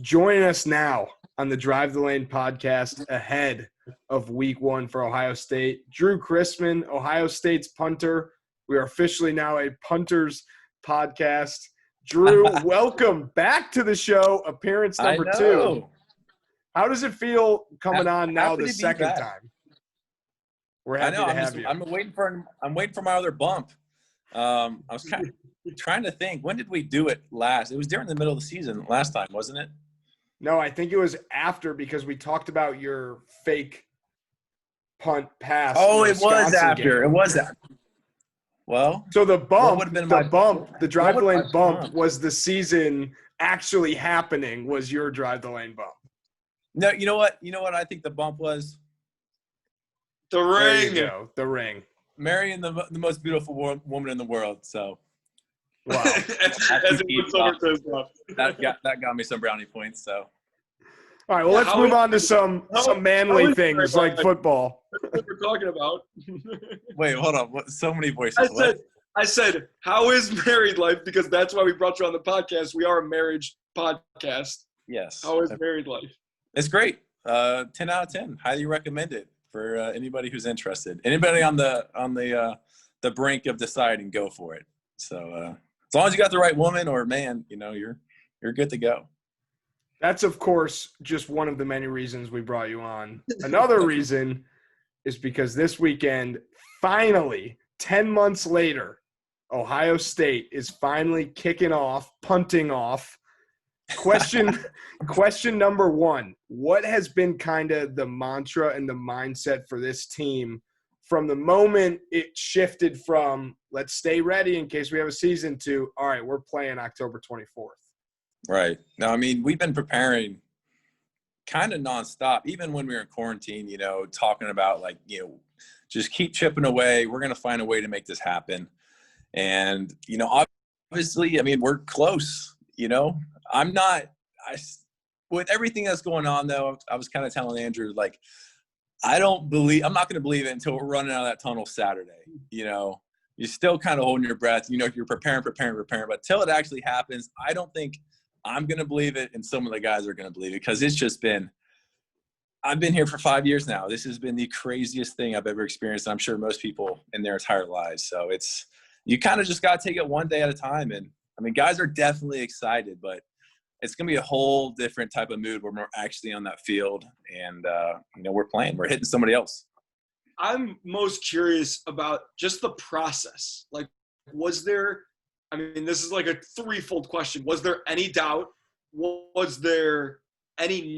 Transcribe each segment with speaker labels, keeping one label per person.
Speaker 1: Join us now on the Drive the Lane podcast ahead of week 1 for Ohio State. Drue Chrisman, Ohio State's punter. We are officially now a punters podcast. Drue, welcome back to the show, appearance number 2. How does it feel coming on now the second time? We're happy to have you.
Speaker 2: I'm waiting for my other bump. I was kind of trying to think, when did we do it last? It was during the middle of the season last time, wasn't it?
Speaker 1: No, I think it was after, because we talked about your fake punt pass.
Speaker 2: Oh, it was after. It was after. Well,
Speaker 1: so the Drive the Lane bump was the season actually happening, was your Drive the Lane bump.
Speaker 2: No, you know what? I think the bump was?
Speaker 3: The ring.
Speaker 1: There you go, the ring.
Speaker 2: Marrying the most beautiful woman in the world. So,
Speaker 1: wow.
Speaker 2: that got me some brownie points. So,
Speaker 1: all right. Well, let's move on to some manly things like football.
Speaker 3: That's what we're talking about.
Speaker 2: Wait, hold on. So many voices.
Speaker 3: I said, how is married life? Because that's why we brought you on the podcast. We are a marriage podcast.
Speaker 2: Yes.
Speaker 3: How is married life?
Speaker 2: It's great. 10 out of 10. Highly recommend it for anybody who's interested. Anybody on the brink of deciding, go for it. So as long as you got the right woman or man, you're good to go.
Speaker 1: That's, of course, just one of the many reasons we brought you on. Another reason is because this weekend, finally, 10 months later, Ohio State is finally punting off. Question number 1, what has been kind of the mantra and the mindset for this team from the moment it shifted from let's stay ready in case we have a season to, all right, we're playing October 24th?
Speaker 2: Right. Now, I mean, we've been preparing kind of nonstop, even when we were in quarantine, talking about just keep chipping away. We're going to find a way to make this happen. And, obviously, I mean, we're close, with everything that's going on, though, I was kind of telling Andrew, I'm not going to believe it until we're running out of that tunnel Saturday. You're still kind of holding your breath. You're preparing. But till it actually happens, I don't think I'm going to believe it, and some of the guys are going to believe it, because it's just been – I've been here for 5 years now. This has been the craziest thing I've ever experienced. I'm sure most people in their entire lives. So you kind of just got to take it one day at a time. And, I mean, guys are definitely excited, but it's going to be a whole different type of mood when we're actually on that field and, we're playing. We're hitting somebody else.
Speaker 3: I'm most curious about just the process. Was there – I mean, this is like a threefold question. Was there any doubt? Was there any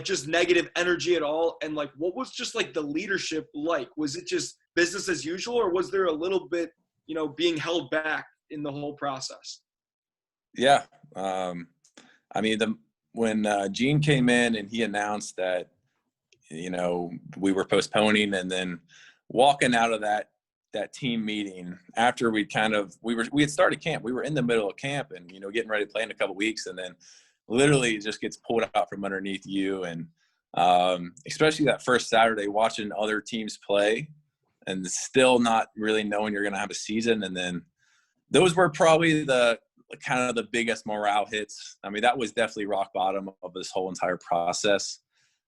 Speaker 3: just negative energy at all? And what was just the leadership like? Was it just business as usual, or was there a little bit, being held back in the whole process?
Speaker 2: Yeah. I mean, when Gene came in and he announced that, we were postponing, and then walking out of that team meeting after we had started camp. We were in the middle of camp and, getting ready to play in a couple weeks, and then literally it just gets pulled out from underneath you. And especially that first Saturday, watching other teams play and still not really knowing you're going to have a season. And then those were probably the kind of the biggest morale hits. I mean, that was definitely rock bottom of this whole entire process.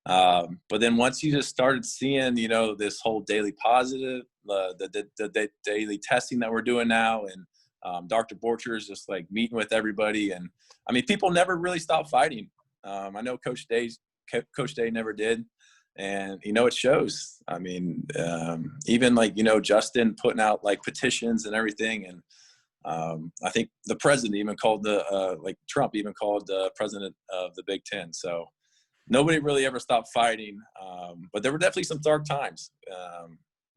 Speaker 2: But then once you just started seeing, this whole daily positive, the daily testing that we're doing now, and Dr. Borcher is just meeting with everybody. And I mean, people never really stopped fighting. I know Coach Day never did. And, it shows. I mean, even Justin putting out petitions and everything. And I think the president even called Trump even called the president of the Big Ten. So nobody really ever stopped fighting. But there were definitely some dark times.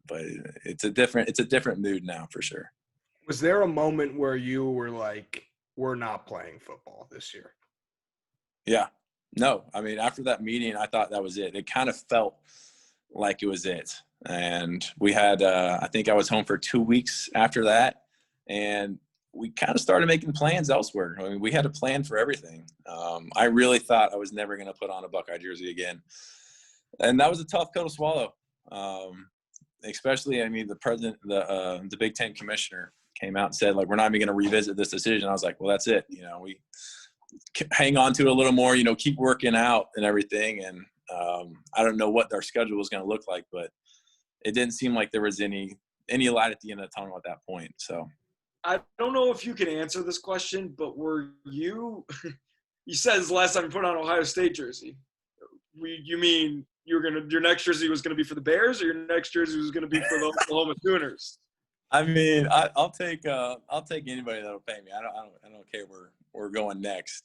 Speaker 2: But it's a different mood now for sure.
Speaker 1: Was there a moment where you were like, we're not playing football this year?
Speaker 2: Yeah. No. I mean, after that meeting, I thought that was it. It kind of felt like it was it. And we had, I think I was home for 2 weeks after that. And we kind of started making plans elsewhere. I mean, we had a plan for everything. I really thought I was never going to put on a Buckeye jersey again. And that was a tough pill to swallow. Especially, I mean, the president, the Big Ten commissioner came out and said, we're not even going to revisit this decision. I was like, well, that's it. hang on to it a little more, keep working out and everything. And I don't know what our schedule was going to look like, but it didn't seem like there was any light at the end of the tunnel at that point. So
Speaker 3: I don't know if you can answer this question, but were you – you said this last time you put on Ohio State jersey. You mean your next jersey was going to be for the Bears, or your next jersey was going to be for the Oklahoma Sooners?
Speaker 2: I mean, I'll take anybody that'll pay me. I don't care where we're going next.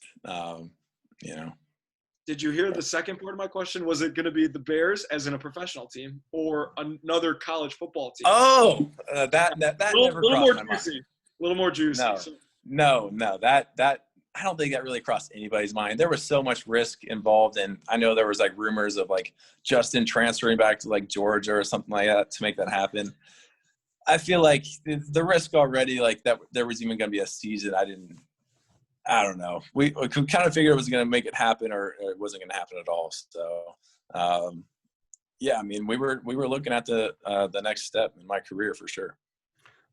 Speaker 3: Did you hear the second part of my question? Was it going to be the Bears as in a professional team or another college football team?
Speaker 2: Oh, that never crossed my mind.
Speaker 3: A little more juicy.
Speaker 2: No, that I don't think that really crossed anybody's mind. There was so much risk involved, and I know there was like rumors of like Justin transferring back to like Georgia or something like that to make that happen. I feel like the risk already, like that there was even going to be a season. I don't know. We kind of figured it was going to make it happen, or it wasn't going to happen at all. So, yeah, I mean, we were looking at the next step in my career for sure.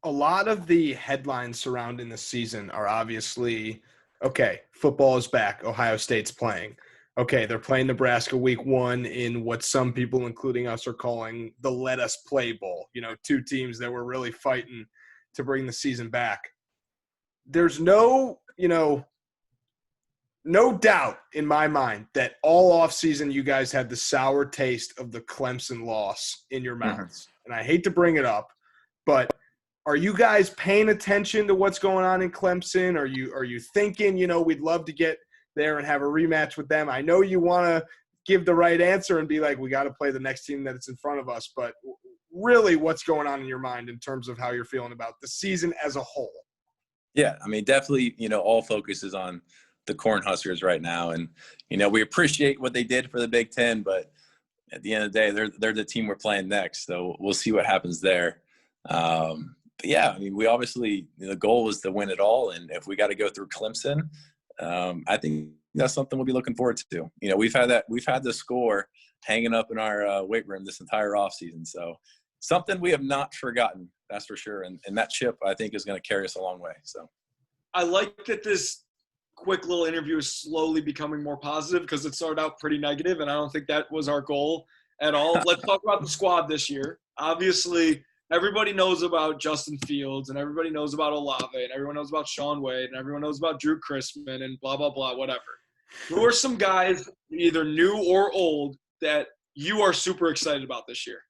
Speaker 1: A lot of the headlines surrounding the season are obviously, okay, football is back. Ohio State's playing. Okay, they're playing Nebraska week 1 in what some people, including us, are calling the Let Us Play Bowl. 2 teams that were really fighting to bring the season back. There's no doubt in my mind that all offseason you guys had the sour taste of the Clemson loss in your mouths. And I hate to bring it up, but are you guys paying attention to what's going on in Clemson? Are you thinking, we'd love to get there and have a rematch with them? I know you want to give the right answer and be like, we got to play the next team that's in front of us, but really what's going on in your mind in terms of how you're feeling about the season as a whole?
Speaker 2: Yeah, I mean, definitely, all focus is on the Cornhuskers right now. And, we appreciate what they did for the Big Ten, but at the end of the day, they're the team we're playing next. So we'll see what happens there. But yeah, I mean, we obviously, the goal is to win it all. And if we got to go through Clemson, I think that's something we'll be looking forward to. We've had the score hanging up in our weight room this entire offseason. So something we have not forgotten, that's for sure. And that chip, I think, is going to carry us a long way. So
Speaker 3: I like that this quick little interview is slowly becoming more positive, because it started out pretty negative, and I don't think that was our goal at all. Let's talk about the squad this year. Obviously, everybody knows about Justin Fields, and everybody knows about Olave, and everyone knows about Shaun Wade, and everyone knows about Drue Chrisman, and blah, blah, blah, whatever. Who are some guys, either new or old, that you are super excited about this year?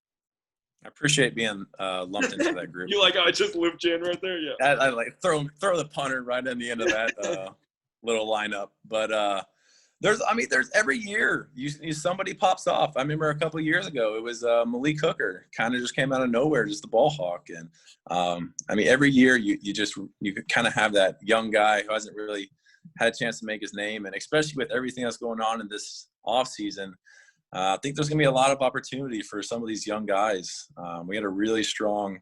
Speaker 2: I appreciate being lumped into that group.
Speaker 3: You like how I just looped you in right there? Yeah.
Speaker 2: I like throw the punter right in the end of that little lineup. But there's every year somebody pops off. I remember a couple of years ago it was Malik Hooker, kind of just came out of nowhere, just the ball hawk. And every year you kind of have that young guy who hasn't really had a chance to make his name, and especially with everything that's going on in this off season. I think there's going to be a lot of opportunity for some of these young guys. We had a really strong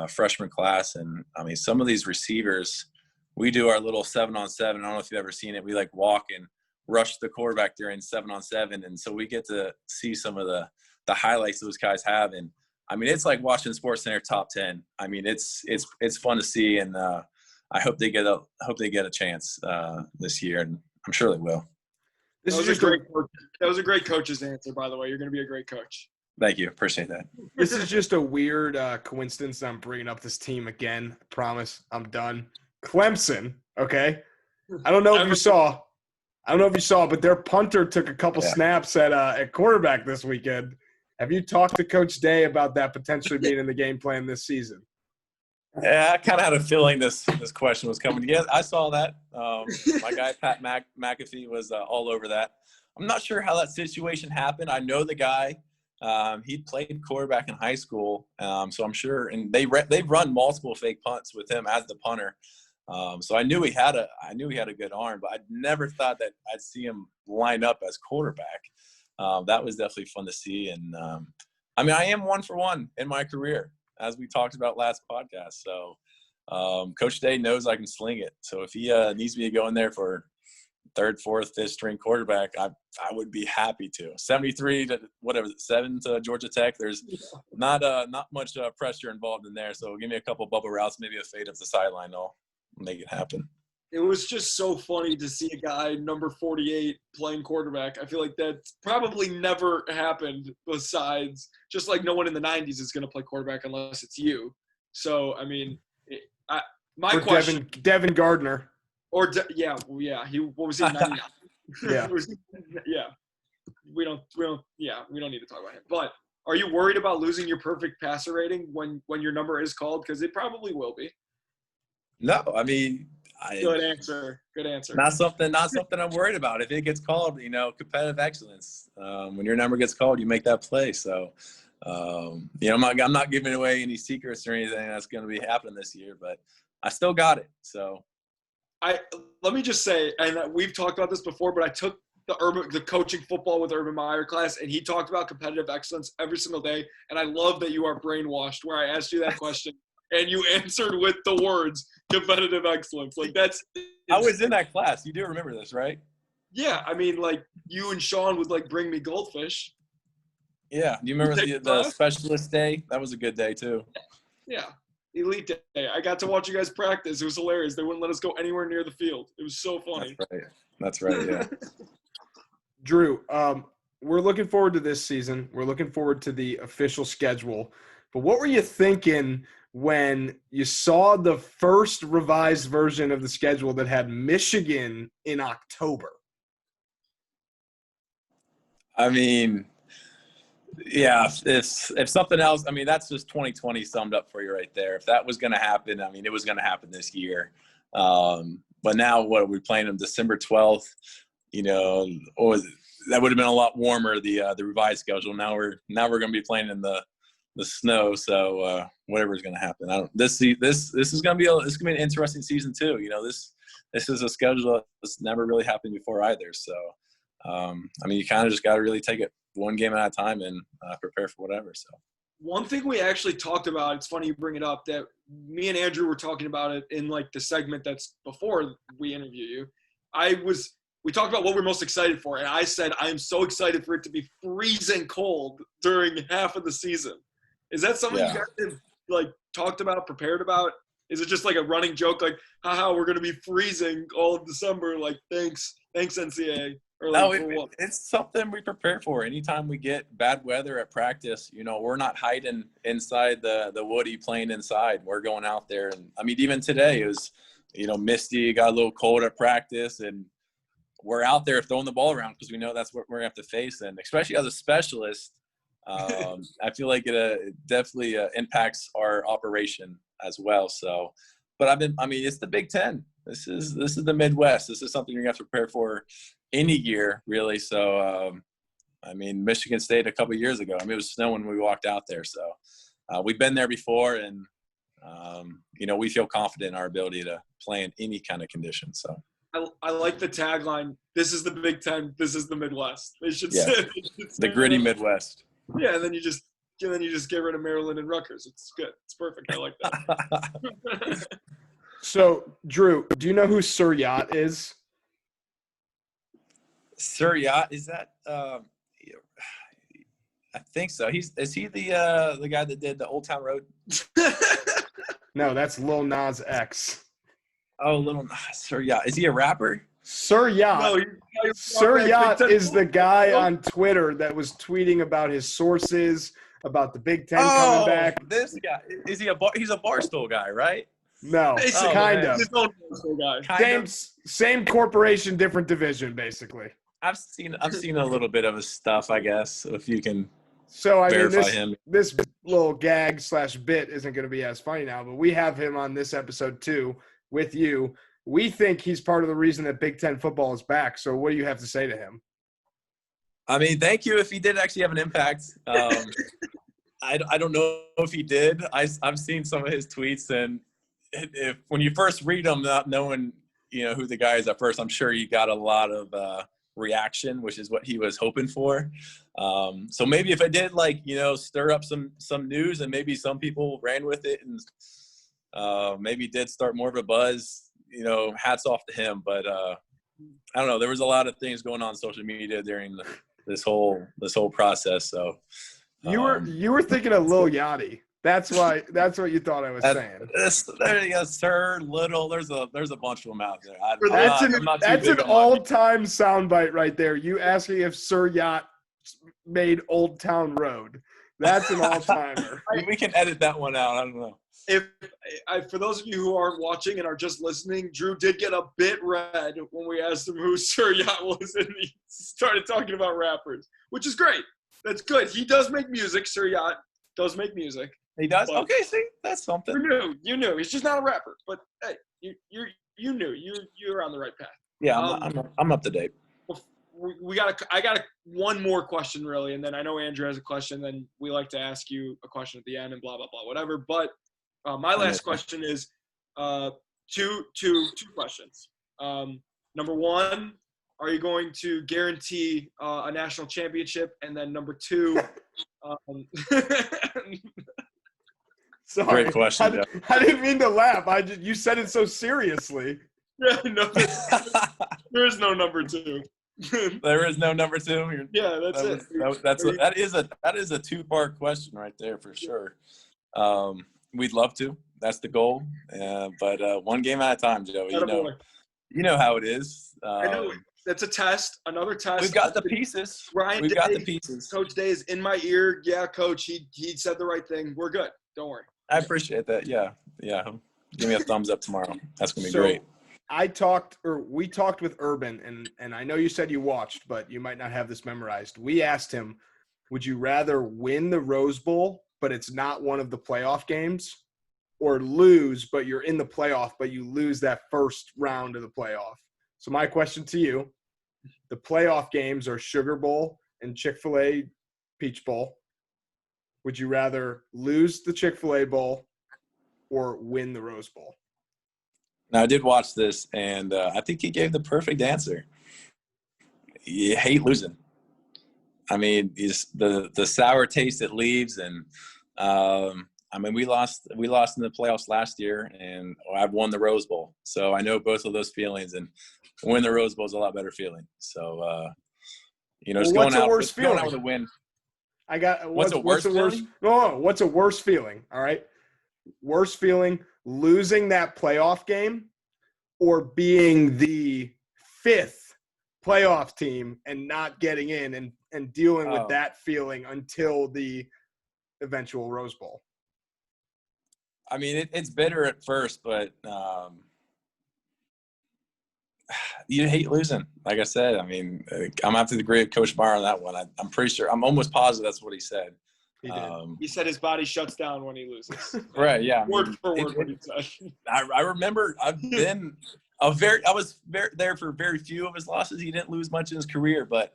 Speaker 2: freshman class, and some of these receivers, we do our little 7-on-7. I don't know if you've ever seen it. We like walk and rush the quarterback during 7-on-7, and so we get to see some of the highlights those guys have. And it's like watching SportsCenter top 10. It's fun to see, and I hope they get a chance this year, and I'm sure they will.
Speaker 3: That was a great coach's answer, by the way. You're going to be a great coach.
Speaker 2: Thank you. Appreciate that.
Speaker 1: This is just a weird coincidence that I'm bringing up this team again. I promise I'm done. Clemson, okay? I don't know if you saw, but their punter took a couple snaps at quarterback this weekend. Have you talked to Coach Day about that potentially being in the game plan this season?
Speaker 2: Yeah, I kind of had a feeling this question was coming. Yeah, I saw that. My guy Pat McAfee was all over that. I'm not sure how that situation happened. I know the guy. He played quarterback in high school, so I'm sure. And they've run multiple fake punts with him as the punter. So I knew he had a good arm, but I never thought that I'd see him line up as quarterback. That was definitely fun to see. And I am 1 for 1 in my career, as we talked about last podcast. So Coach Day knows I can sling it. So if he needs me to go in there for 3rd, 4th, 5th string quarterback, I would be happy to. 73 to 7 to Georgia Tech. There's not much pressure involved in there. So give me a couple bubble routes, maybe a fade up the sideline. I'll make it happen.
Speaker 3: it was just so funny to see a guy number 48 playing quarterback. I feel like that's probably never happened besides just like no one in the 90s is going to play quarterback unless it's you. So, I mean, my question.
Speaker 1: Devin Gardner.
Speaker 3: Yeah. What was he, 99?
Speaker 1: Yeah.
Speaker 3: Yeah. We don't need to talk about him. But are you worried about losing your perfect passer rating when your number is called? Because it probably will be.
Speaker 2: No, I mean,
Speaker 3: Good answer.
Speaker 2: Not something I'm worried about. If it gets called, competitive excellence. When your number gets called, you make that play. So, I'm not giving away any secrets or anything that's going to be happening this year, but I still got it. So,
Speaker 3: let me just say, and we've talked about this before, but I took the coaching football with Urban Meyer class, and he talked about competitive excellence every single day. And I love that you are brainwashed. Where I asked you that question, and you answered with the words competitive excellence. Like
Speaker 2: I was in that class. You do remember this, right?
Speaker 3: Yeah, I mean, like you and Sean would like bring me goldfish.
Speaker 2: Yeah, do you remember the specialist day? That was a good day too.
Speaker 3: Yeah, elite day. I got to watch you guys practice. It was hilarious. They wouldn't let us go anywhere near the field. It was so funny.
Speaker 2: That's right. Yeah.
Speaker 1: Drue, we're looking forward to this season. We're looking forward to the official schedule. But what were you thinking when you saw the first revised version of the schedule that had Michigan in October?
Speaker 2: I mean, yeah, if something else, I mean, that's just 2020 summed up for you right there. If that was going to happen, I mean, it was going to happen this year. But now what are we playing on December 12th? Or that would have been a lot warmer, the revised schedule. Now we're going to be playing in the snow. So whatever's going to happen, this is going to be an interesting season too. This is a schedule that's never really happened before either. So I mean, you kind of just got to really take it one game at a time and prepare for whatever. So
Speaker 3: one thing we actually talked about, it's funny you bring it up, that me and Andrew were talking about it in like the segment that's before we interview you. We talked about what we're most excited for, and I said I am so excited for it to be freezing cold during half of the season. Is that something you guys have like talked about, prepared about? Is it just like a running joke, like, haha, we're going to be freezing all of December, like, thanks NCAA? Or like,
Speaker 2: no, it's something we prepare for. Anytime we get bad weather at practice, we're not hiding inside the woody playing inside. We're going out there. And, I mean, even today it was, misty, got a little cold at practice, and we're out there throwing the ball around because we know that's what we're going to have to face. And especially as a specialist, I feel like it definitely impacts our operation as well. So, but it's the Big Ten. This is the Midwest. This is something you're going to have to prepare for any year, really. So, Michigan State a couple of years ago, it was snowing when we walked out there. So we've been there before, and, we feel confident in our ability to play in any kind of condition. So
Speaker 3: I like the tagline. This is the Big Ten. This is the Midwest. They should say
Speaker 2: the gritty Midwest.
Speaker 3: Yeah, and then you just get rid of Maryland and Rutgers. It's good. It's perfect. I like that.
Speaker 1: So, Drue, do you know who Sir Yacht is?
Speaker 2: Sir Yacht, is that? I think so. Is he the guy that did the Old Town Road?
Speaker 1: No, that's Lil Nas X.
Speaker 2: Oh, Sir Yacht. Is he a rapper?
Speaker 1: Sir Yacht.
Speaker 3: No,
Speaker 1: Sir Yacht is the guy on Twitter that was tweeting about his sources, about the Big Ten coming back.
Speaker 2: This guy. Is he he's a Barstool guy, right?
Speaker 1: No, kind of. Same corporation, different division, basically.
Speaker 2: I've seen a little bit of his stuff, I guess, if you can
Speaker 1: verify
Speaker 2: him.
Speaker 1: This little gag / bit isn't going to be as funny now, but we have him on this episode too with you. We think he's part of the reason that Big Ten football is back. So what do you have to say to him?
Speaker 2: I mean, thank you if he did actually have an impact. I don't know if he did. I've seen some of his tweets, and when you first read them, not knowing who the guy is at first, I'm sure he got a lot of reaction, which is what he was hoping for. So maybe if I did stir up some news, and maybe some people ran with it, and maybe did start more of a buzz, hats off to him. But I don't know. There was a lot of things going on social media during this whole process. So
Speaker 1: you were thinking of Lil Yachty. That's what you thought I was saying.
Speaker 2: There you go, sir. Little. There's a bunch of them out there.
Speaker 1: That's an all-time soundbite right there. You asking if Sir Yacht made Old Town Road. That's an all-timer.
Speaker 2: We can edit that one out. I don't know.
Speaker 3: For those of you who aren't watching and are just listening, Drew did get a bit red when we asked him who Sir Yacht was, and he started talking about rappers, which is great. That's good. He does make music. Sir Yacht does make music.
Speaker 2: He does. Okay, see, that's something.
Speaker 3: You knew. He's just not a rapper. But hey, you knew. You're on the right path.
Speaker 2: Yeah, I'm up to date.
Speaker 3: I got one more question really, and then I know Andrew has a question. Then we like to ask you a question at the end and blah blah blah whatever. But my last question is two questions. Number one, are you going to guarantee a national championship? And then number two,
Speaker 1: sorry,
Speaker 2: great question.
Speaker 1: I didn't mean to laugh. You said it so seriously.
Speaker 3: Yeah, no, there is no number two.
Speaker 2: There is no number two.
Speaker 3: Yeah, that's it.
Speaker 2: That is a two-part question right there for sure. We'd love to. That's the goal. But one game at a time, Joey. You know how it is.
Speaker 3: I know. That's a test. Another test.
Speaker 2: We've got the pieces.
Speaker 3: We've got the pieces. Coach Day is in my ear. Yeah, Coach. He said the right thing. We're good. Don't worry.
Speaker 2: I appreciate that. Yeah. Give me a thumbs up tomorrow. That's gonna be great.
Speaker 1: We talked with Urban, and I know you said you watched, but you might not have this memorized. We asked him, would you rather win the Rose Bowl, but it's not one of the playoff games, or lose, but you're in the playoff, but you lose that first round of the playoff? So my question to you, the playoff games are Sugar Bowl and Chick-fil-A Peach Bowl. Would you rather lose the Chick-fil-A Bowl or win the Rose Bowl?
Speaker 2: Now, I did watch this, and I think he gave the perfect answer. You hate losing. I mean, the sour taste it leaves, and we lost in the playoffs last year, and I've won the Rose Bowl, so I know both of those feelings. And win the Rose Bowl is a lot better feeling. So, just going out with a win.
Speaker 1: What's a worse feeling? No, what's a worse feeling? All right, worst feeling: losing that playoff game, or being the fifth playoff team and not getting in and dealing with that feeling until the eventual Rose Bowl.
Speaker 2: I mean, it's bitter at first, but you hate losing. Like I said, I mean, I'm going to have to agree with Coach Meyer on that one. I'm pretty sure – I'm almost positive that's what he said.
Speaker 1: He did.
Speaker 3: He said his body shuts down when he loses.
Speaker 2: Right, yeah.
Speaker 3: Word for word what he said.
Speaker 2: I remember I was there for very few of his losses. He didn't lose much in his career, but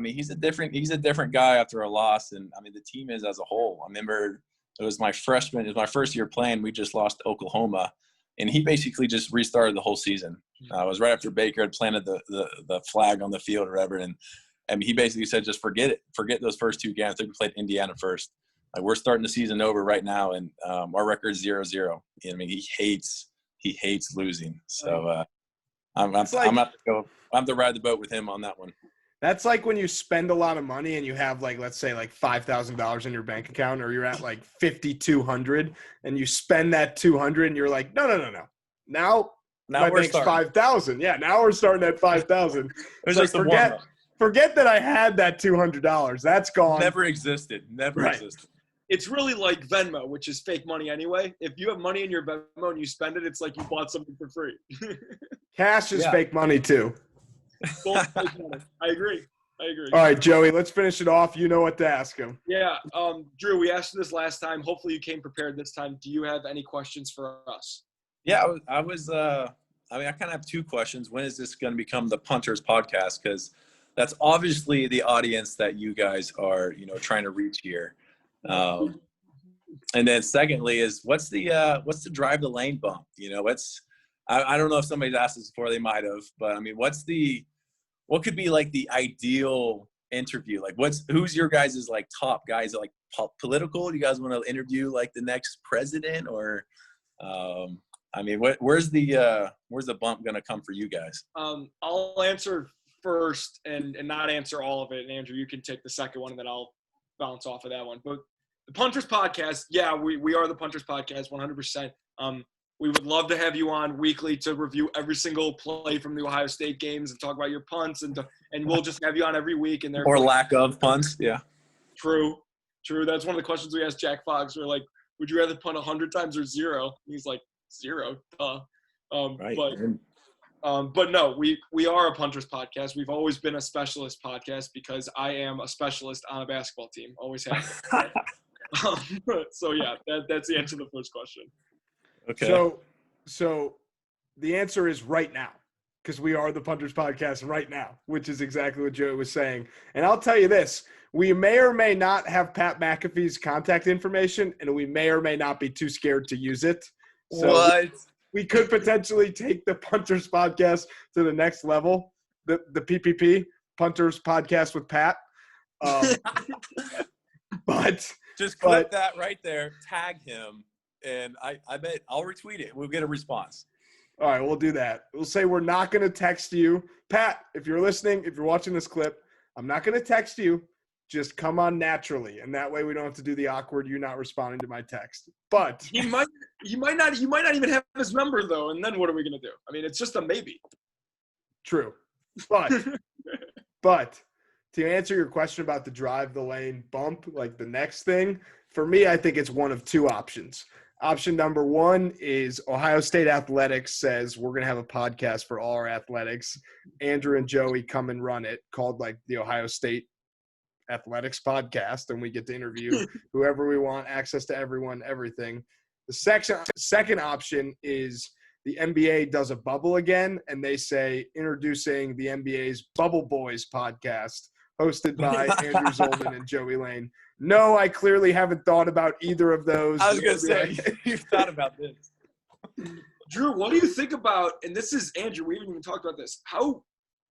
Speaker 2: he's a different guy after a loss, and I mean the team is as a whole. I remember it was my first year playing. We just lost to Oklahoma, and he basically just restarted the whole season. It was right after Baker had planted the flag on the field or whatever, and he basically said, just forget it. Forget those first two games. I think we played Indiana first. Like, we're starting the season over right now, and our record's 0-0. I mean, he hates losing. So I'm have to ride the boat with him on that one.
Speaker 1: That's like when you spend a lot of money and you have let's say $5,000 in your bank account, or you're at $5,200 and you spend that $200 and you're like, no. Now my bank's $5,000. Yeah, now we're starting at $5,000.
Speaker 2: It's like,
Speaker 1: forget that I had that $200. That's gone.
Speaker 2: Never existed. Existed.
Speaker 3: It's really like Venmo, which is fake money anyway. If you have money in your Venmo and you spend it, it's like you bought something for free.
Speaker 1: Cash is fake money too.
Speaker 3: Both fake money. I agree.
Speaker 1: All right, Joey, let's finish it off. You know what to ask him.
Speaker 3: Yeah. Drew, we asked you this last time. Hopefully you came prepared this time. Do you have any questions for us?
Speaker 2: Yeah, I kind of have two questions. When is this going to become the Punters podcast? Because that's obviously the audience that you guys are, trying to reach here. And then secondly is what's the drive the lane bump? I don't know if somebody's asked this before, they might have, but I mean, what could be like the ideal interview? Like who's your guys' top guys, political? Do you guys want to interview the next president, or, where's the bump going to come for you guys?
Speaker 3: I'll answer first and not answer all of it. And Andrew, you can take the second one, and then I'll bounce off of that one. But the Punters Podcast. Yeah, we are the Punters Podcast, 100%. We would love to have you on weekly to review every single play from the Ohio State games and talk about your punts, and we'll just have you on every week. And
Speaker 2: or lack of punts, yeah.
Speaker 3: True. That's one of the questions we asked Jack Fox. We're like, would you rather punt 100 times or 0? And he's like, 0, duh.
Speaker 2: Right.
Speaker 3: But no, we are a Punters Podcast. We've always been a specialist podcast because I am a specialist on a basketball team. Always have been. So yeah, that's the answer to the first question.
Speaker 2: Okay.
Speaker 1: So the answer is right now, because we are the Punters Podcast right now, which is exactly what Joey was saying. And I'll tell you this, we may or may not have Pat McAfee's contact information, and we may or may not be too scared to use it. So
Speaker 2: what?
Speaker 1: We could potentially take the Punters Podcast to the next level, the PPP, Punters Podcast with Pat. But
Speaker 2: just clip that right there, tag him, and I bet I'll retweet it. We'll get a response.
Speaker 1: All right, we'll do that. We'll say we're not going to text you. Pat, if you're listening, if you're watching this clip, I'm not going to text you. Just come on naturally, and that way we don't have to do the awkward you not responding to my text. But
Speaker 3: you might not even have his number though, and then what are we going to do? I mean, it's just a maybe.
Speaker 1: True. But to answer your question about the drive the lane bump, like the next thing, for me, I think it's one of two options. Option number one is Ohio State Athletics says we're going to have a podcast for all our athletics. Andrew and Joey come and run it, called like the Ohio State Athletics Podcast, and we get to interview whoever we want, access to everyone, everything. The second option is the NBA does a bubble again, and they say introducing the NBA's Bubble Boys podcast, hosted by Andrew Zolman and Joey Lane. No, I clearly haven't thought about either of those.
Speaker 2: I was going to say, you've thought about this.
Speaker 3: Drew, what do you think about, and this is, Andrew, we haven't even talked about this, how,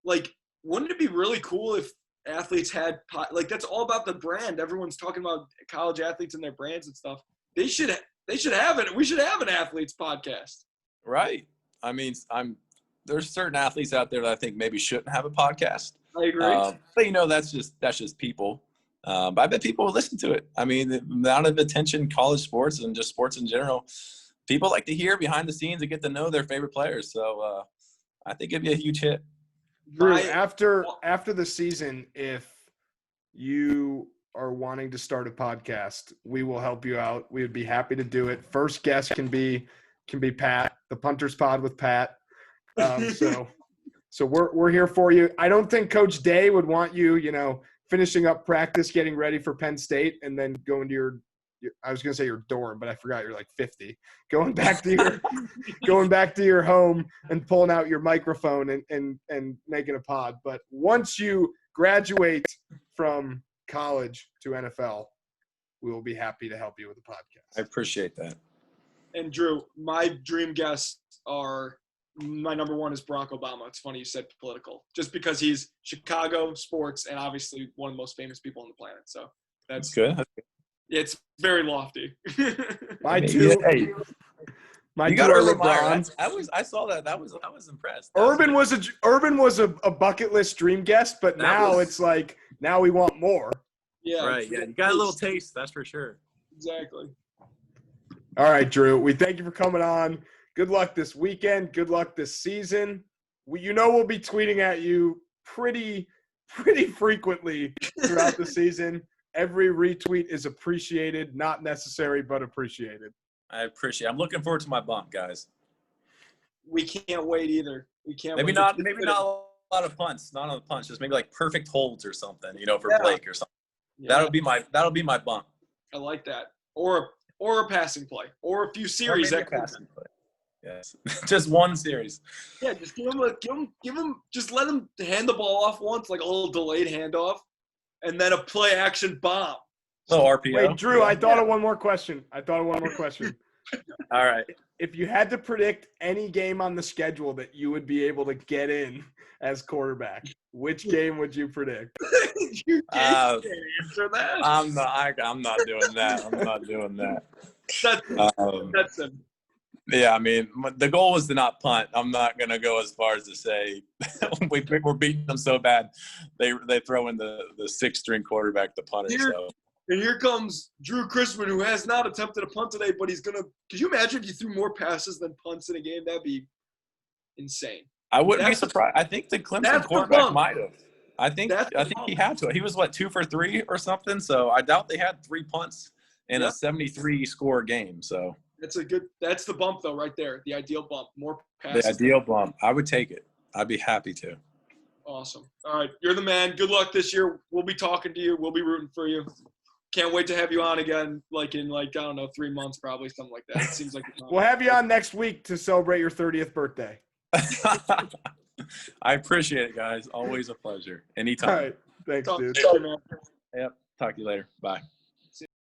Speaker 3: like, wouldn't it be really cool if athletes had, like, that's all about the brand. Everyone's talking about college athletes and their brands and stuff. They should have it. We should have an athletes podcast.
Speaker 2: Right. I mean, there's certain athletes out there that I think maybe shouldn't have a podcast.
Speaker 3: I agree.
Speaker 2: But that's just people. But I bet people will listen to it. I mean, the amount of attention college sports and just sports in general, people like to hear behind the scenes and get to know their favorite players. So I think it'd be a huge hit.
Speaker 1: Drew, after the season, if you are wanting to start a podcast, we will help you out. We would be happy to do it. First guest can be Pat, the Punters Pod with Pat. So we're here for you. I don't think Coach Day would want you, finishing up practice, getting ready for Penn State, and then going to your I was going to say your dorm, but I forgot you're like 50. Going back to your home and pulling out your microphone and making a pod. But once you graduate from college to NFL, we will be happy to help you with the podcast.
Speaker 2: I appreciate that.
Speaker 3: And Drew, my dream guests are, my number one is Barack Obama. It's funny you said political, just because he's Chicago sports and obviously one of the most famous people on the planet. So that's
Speaker 2: good.
Speaker 3: It's very lofty.
Speaker 1: My two are LeBron.
Speaker 2: I saw that. I was impressed.
Speaker 1: Urban was a bucket list dream guest, but it's like now we want more.
Speaker 3: Yeah.
Speaker 2: Right. Yeah. You got a little taste, that's for sure.
Speaker 3: Exactly.
Speaker 1: All right, Drew. We thank you for coming on. Good luck this weekend. Good luck this season. We'll be tweeting at you pretty frequently throughout the season. Every retweet is appreciated, not necessary, but appreciated.
Speaker 2: I appreciate it. I'm looking forward to my bump, guys.
Speaker 3: We can't wait either. We can't
Speaker 2: maybe
Speaker 3: wait.
Speaker 2: Not a lot of punts, not on the punch, just maybe like perfect holds or something, for Blake or something. Yeah. That'll be my bump.
Speaker 3: I like that. Or a passing play. Or a few series that
Speaker 2: passing play. Yes. Just one series.
Speaker 3: Yeah, just give him just let him hand the ball off once, like a little delayed handoff. And then a play action bomb.
Speaker 2: Oh, RPO.
Speaker 1: Wait, Drew, I thought of one more question. All
Speaker 2: right.
Speaker 1: If you had to predict any game on the schedule that you would be able to get in as quarterback, which game would you predict?
Speaker 3: You can't answer that.
Speaker 2: I'm not doing that.
Speaker 3: That's him.
Speaker 2: Yeah, I mean, the goal was to not punt. I'm not going to go as far as to say we're beating them so bad they throw in the sixth-string quarterback, the punter. So
Speaker 3: And here comes Drue Chrisman, who has not attempted a punt today, but he's gonna. Could you imagine if you threw more passes than punts in a game? That'd be insane.
Speaker 2: I wouldn't be surprised. I think the Clemson quarterback might have. I think he had to. He was 2 for 3 or something. So I doubt they had 3 punts in a 73 score game. So
Speaker 3: that's the bump though, right there. The ideal bump. More passes.
Speaker 2: The ideal bump. I would take it. I'd be happy to.
Speaker 3: Awesome. All right, you're the man. Good luck this year. We'll be talking to you. We'll be rooting for you. Can't wait to have you on again, in I don't know, 3 months probably, something like that. It seems like
Speaker 1: we'll have you on next week to celebrate your 30th birthday.
Speaker 2: I appreciate it, guys. Always a pleasure. Anytime.
Speaker 1: All right. Thanks, dude.
Speaker 3: Talk to you, man.
Speaker 2: Yep. Talk to you later. Bye.